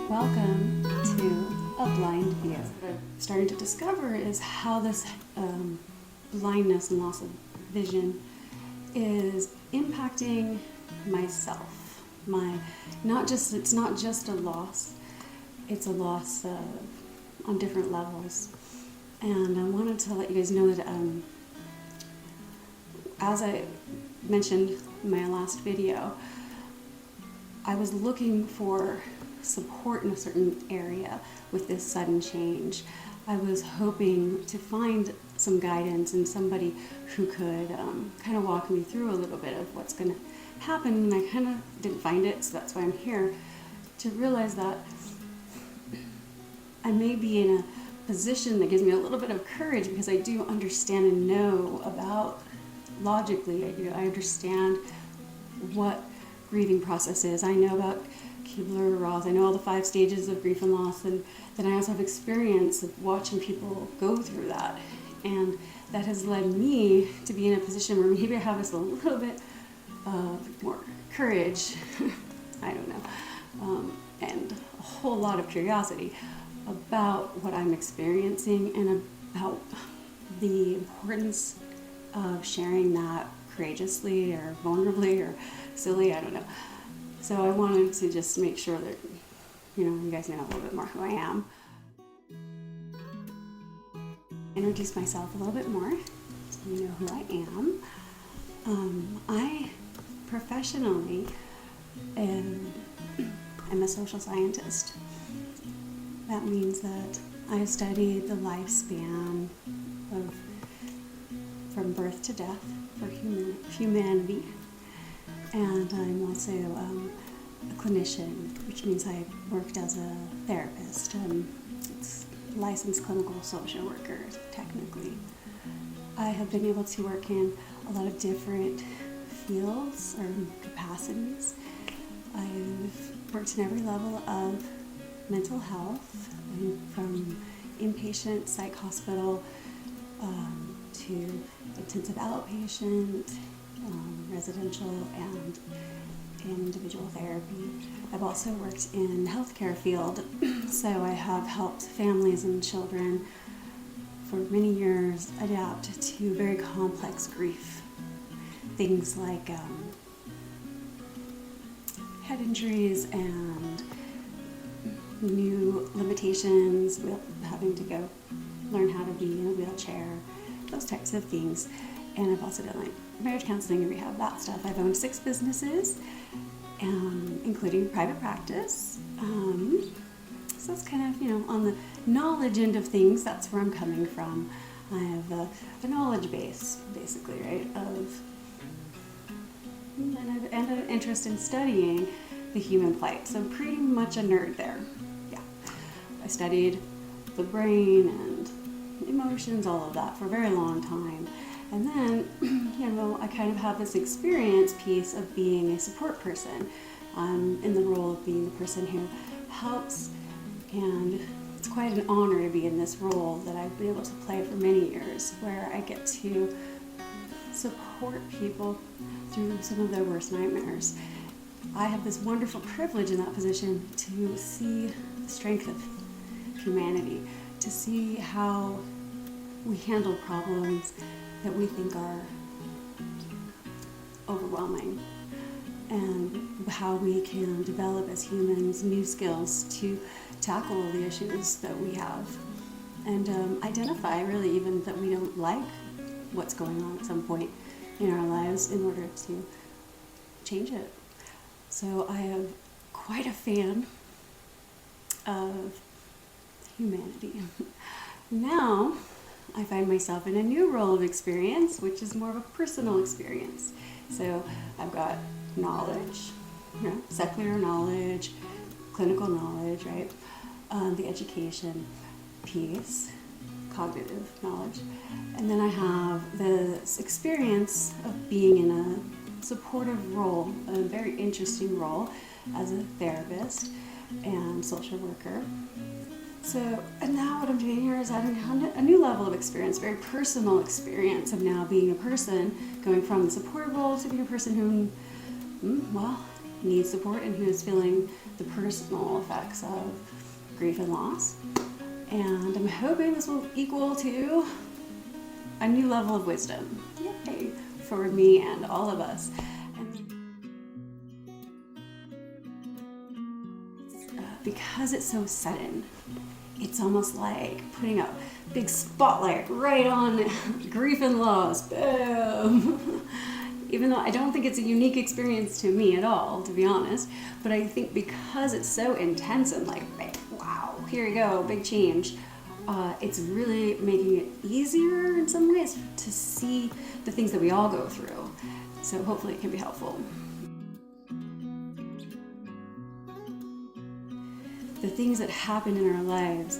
Welcome to A Blind View. What I'm starting to discover is how this blindness and loss of vision is impacting myself. It's not just a loss, it's a loss on different levels. And I wanted to let you guys know that as I mentioned in my last video, I was looking for support in a certain area with this sudden change. I was hoping to find some guidance and somebody who could kind of walk me through a little bit of what's going to happen, and I kind of didn't find it, so that's why I'm here, to realize that I may be in a position that gives me a little bit of courage because I do understand and know about, logically, I understand what grieving process is. I know about Kubler-Ross. I know all the 5 stages of grief and loss, and then I also have experience of watching people go through that, and that has led me to be in a position where maybe I have this a little bit more courage, I don't know, and a whole lot of curiosity about what I'm experiencing and about the importance of sharing that courageously or vulnerably or silly, I don't know. So I wanted to just make sure that, you guys know a little bit more who I am. Introduce myself a little bit more so you know who I am. I professionally am a social scientist. That means that I studied the lifespan of from birth to death for humanity. And I'm also a clinician, which means I worked as a therapist. It's licensed clinical social worker, technically. I have been able to work in a lot of different fields or capacities. I've worked in every level of mental health, from inpatient psych hospital to intensive outpatient, residential, and individual therapy. I've also worked in the healthcare field, so I have helped families and children for many years adapt to very complex grief. Things like head injuries and new limitations, having to go learn how to be in a wheelchair, those types of things. And I've also done marriage counseling and rehab, that stuff. I've owned 6 businesses, including private practice. So it's kind of, on the knowledge end of things, that's where I'm coming from. I have a knowledge base, basically, right, and an interest in studying the human plight. So I'm pretty much a nerd there. Yeah. I studied the brain and emotions, all of that, for a very long time. And then, I kind of have this experience piece of being a support person. I'm in the role of being the person who helps, and it's quite an honor to be in this role that I've been able to play for many years, where I get to support people through some of their worst nightmares. I have this wonderful privilege in that position to see the strength of humanity, to see how we handle problems that we think are overwhelming, and how we can develop as humans new skills to tackle the issues that we have, and identify really even that we don't like what's going on at some point in our lives in order to change it. So I am quite a fan of humanity. Now I find myself in a new role of experience, which is more of a personal experience. So I've got knowledge, secular knowledge, clinical knowledge, right? The education piece, cognitive knowledge. And then I have this experience of being in a supportive role, a very interesting role as a therapist and social worker. So, and now what I'm doing here is adding a new level of experience, very personal experience of now being a person, going from the supportive role to being a person who, needs support and who is feeling the personal effects of grief and loss. And I'm hoping this will equal to a new level of wisdom, yay, for me and all of us. Because it's so sudden, it's almost like putting a big spotlight right on grief and loss. Boom! Even though I don't think it's a unique experience to me at all, to be honest, but I think because it's so intense and like, wow, here you go, big change, it's really making it easier in some ways to see the things that we all go through. So hopefully it can be helpful. The things that happen in our lives,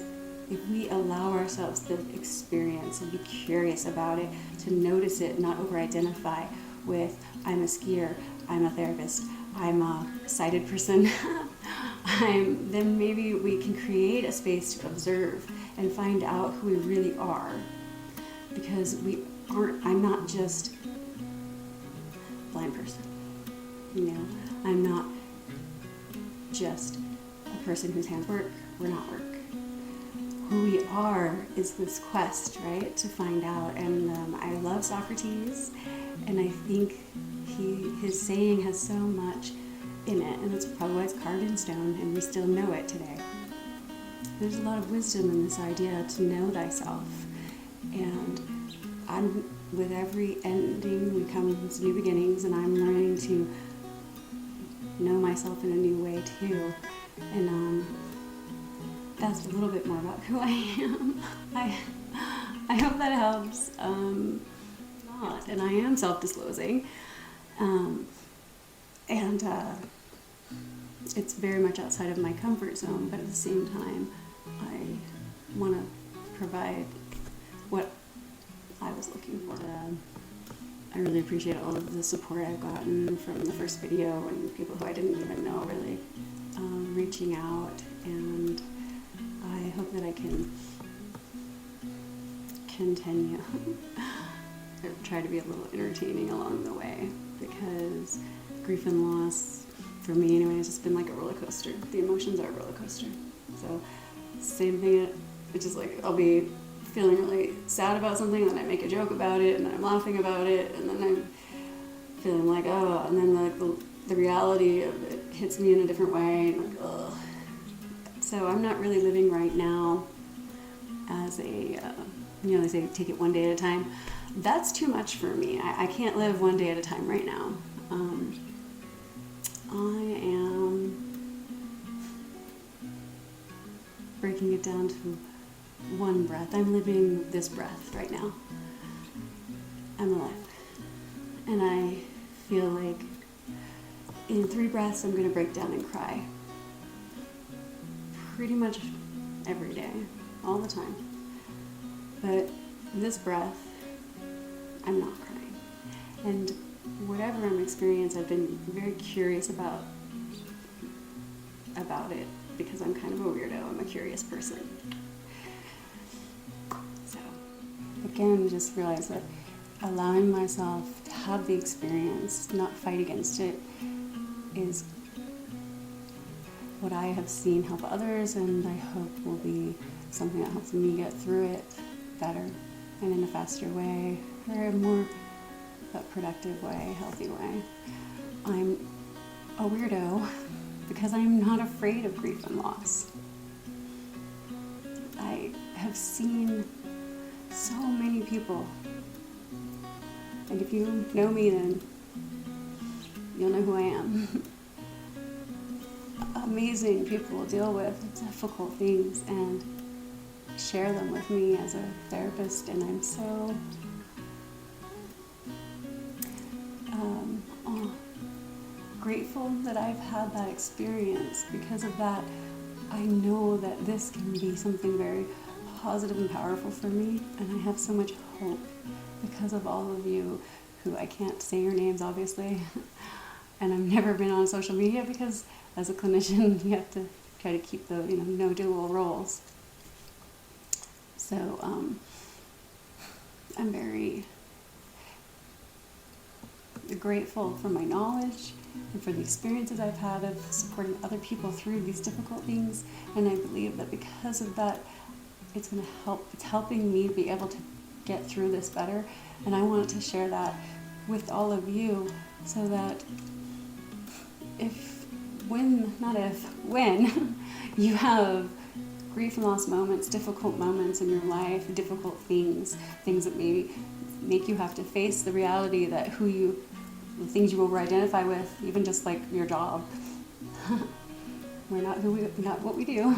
if we allow ourselves the experience and be curious about it, to notice it, not over-identify with, I'm a skier, I'm a therapist, I'm a sighted person, then maybe we can create a space to observe and find out who we really are. Because I'm not just a blind person, I'm not just a person whose hands work or not work. Who we are is this quest, right, to find out. And I love Socrates, and I think his saying has so much in it, and that's probably why it's carved in stone, and we still know it today. There's a lot of wisdom in this idea to know thyself, and with every ending comes new beginnings, and I'm learning to know myself in a new way too. And that's a little bit more about who I am. I hope that helps. And I am self-disclosing. And it's very much outside of my comfort zone, but at the same time, I want to provide what I was looking for. I really appreciate all of the support I've gotten from the first video and people who I didn't even know really reaching out, and I hope that I can continue try to be a little entertaining along the way, because grief and loss, for me anyway, has just been like a roller coaster. The emotions are a roller coaster. So same thing, it's just like I'll be feeling really sad about something, and then I make a joke about it, and then I'm laughing about it, and then I'm feeling like, oh, and then the reality of it hits me in a different way, and like, ugh. So I'm not really living right now as a, they say take it one day at a time. That's too much for me. I can't live one day at a time right now. I am breaking it down to one breath. I'm living this breath right now. I'm alive. And I feel like in 3 breaths I'm going to break down and cry. Pretty much every day, all the time. But this breath, I'm not crying. And whatever I'm experiencing, I've been very curious about it, because I'm kind of a weirdo. I'm a curious person. So, again, just realize that allowing myself to have the experience, not fight against it, is what I have seen help others, and I hope will be something that helps me get through it better and in a faster way, or a more productive way, healthy way. I'm a weirdo because I'm not afraid of grief and loss. I have seen so many people, and if you know me, then you'll know who I am. Amazing people deal with difficult things and share them with me as a therapist, and I'm so grateful that I've had that experience. Because of that, I know that this can be something very positive and powerful for me, and I have so much hope because of all of you who, I can't say your names obviously, and I've never been on social media because as a clinician you have to try to keep the no dual roles. So I'm very grateful for my knowledge and for the experiences I've had of supporting other people through these difficult things. And I believe that because of that, it's going to help. It's helping me be able to get through this better. And I wanted to share that with all of you so that when you have grief and loss moments, difficult moments in your life, difficult things that maybe make you have to face the reality that the things you over-identify with, even just like your job, we're not what we do,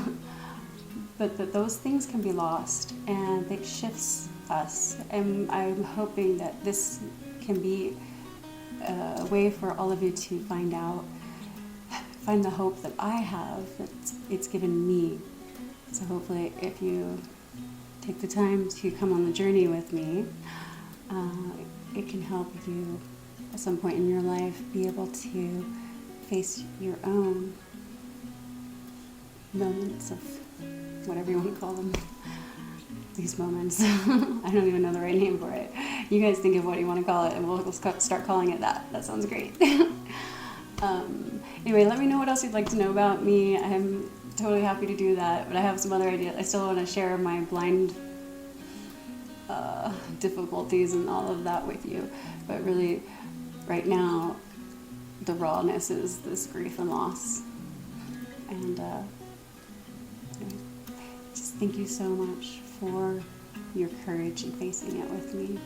but that those things can be lost, and it shifts us. And I'm hoping that this can be a way for all of you to find the hope that I have, that it's given me. So hopefully if you take the time to come on the journey with me, it can help you at some point in your life be able to face your own moments of whatever you want to call them. These moments. I don't even know the right name for it. You guys think of what you want to call it, and we'll start calling it that. That sounds great. Anyway, let me know what else you'd like to know about me. I'm totally happy to do that, but I have some other ideas. I still want to share my blind difficulties and all of that with you. But really, right now, the rawness is this grief and loss. And just thank you so much for your courage in facing it with me.